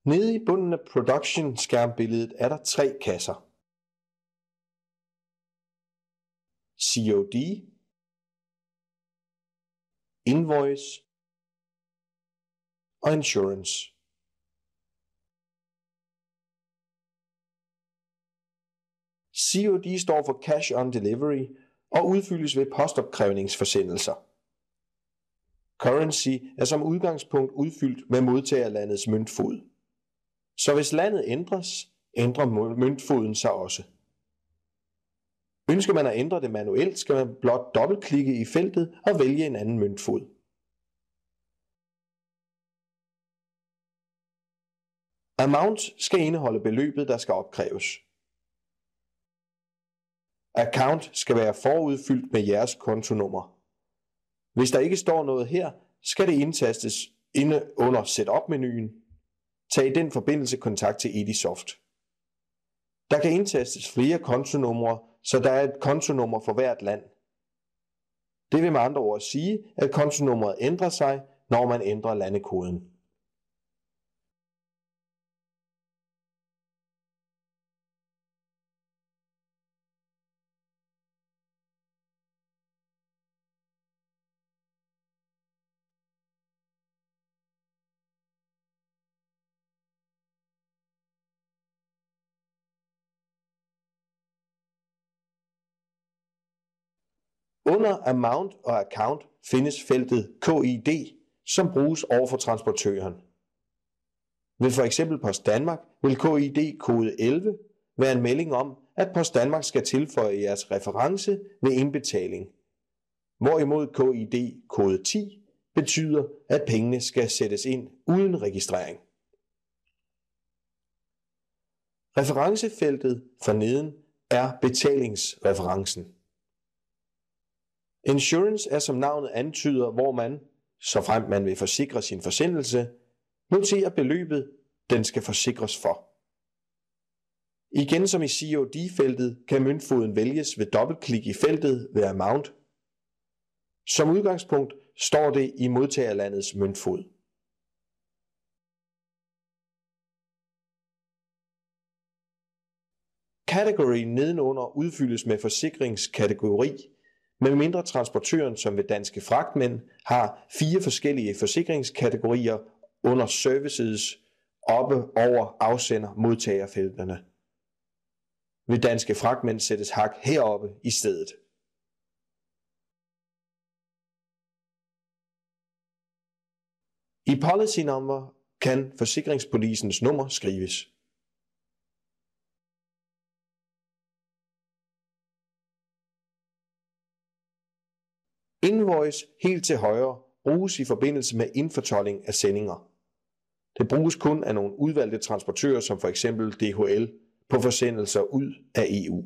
Nede i bunden af production-skærmbilledet er der 3 kasser. COD, Invoice og Insurance. COD står for Cash on Delivery og udfyldes ved postopkrævningsforsendelser. Currency er som udgangspunkt udfyldt med modtagerlandets møntfod. Så hvis landet ændres, ændrer møntfoden sig også. Ønsker man at ændre det manuelt, skal man blot dobbeltklikke i feltet og vælge en anden møntfod. Amount skal indeholde beløbet, der skal opkræves. Account skal være forudfyldt med jeres kontonummer. Hvis der ikke står noget her, skal det indtastes inde under Setup-menuen. Tag i den forbindelse kontakt til Edisoft. Der kan indtastes flere kontonumre, så der er et kontonummer for hvert land. Det vil med andre ord sige, at kontonummeret ændrer sig, når man ændrer landekoden. Under Amount og Account findes feltet KID, som bruges over for transportøren. Ved for eksempel Post Danmark vil KID kode 11 være en melding om, at Post Danmark skal tilføje jeres reference ved indbetaling. Hvorimod KID kode 10 betyder, at pengene skal sættes ind uden registrering. Referencefeltet for neden er betalingsreferencen. Insurance er som navnet antyder, hvor man, såfremt man vil forsikre sin forsendelse, noterer beløbet, den skal forsikres for. Igen som i COD-feltet kan møntfoden vælges ved dobbeltklik i feltet ved Amount. Som udgangspunkt står det i modtagerlandets møntfod. Category nedenunder udfyldes med forsikringskategori, medmindre transportøren som ved Danske Fragtmænd har 4 forskellige forsikringskategorier under services oppe over afsender-modtagerfelterne. Ved Danske Fragtmænd sættes hak heroppe i stedet. I policy number kan forsikringspolicens nummer skrives. Invoice helt til højre bruges i forbindelse med indfortolling af sendinger. Det bruges kun af nogle udvalgte transportører som f.eks. DHL på forsendelser ud af EU.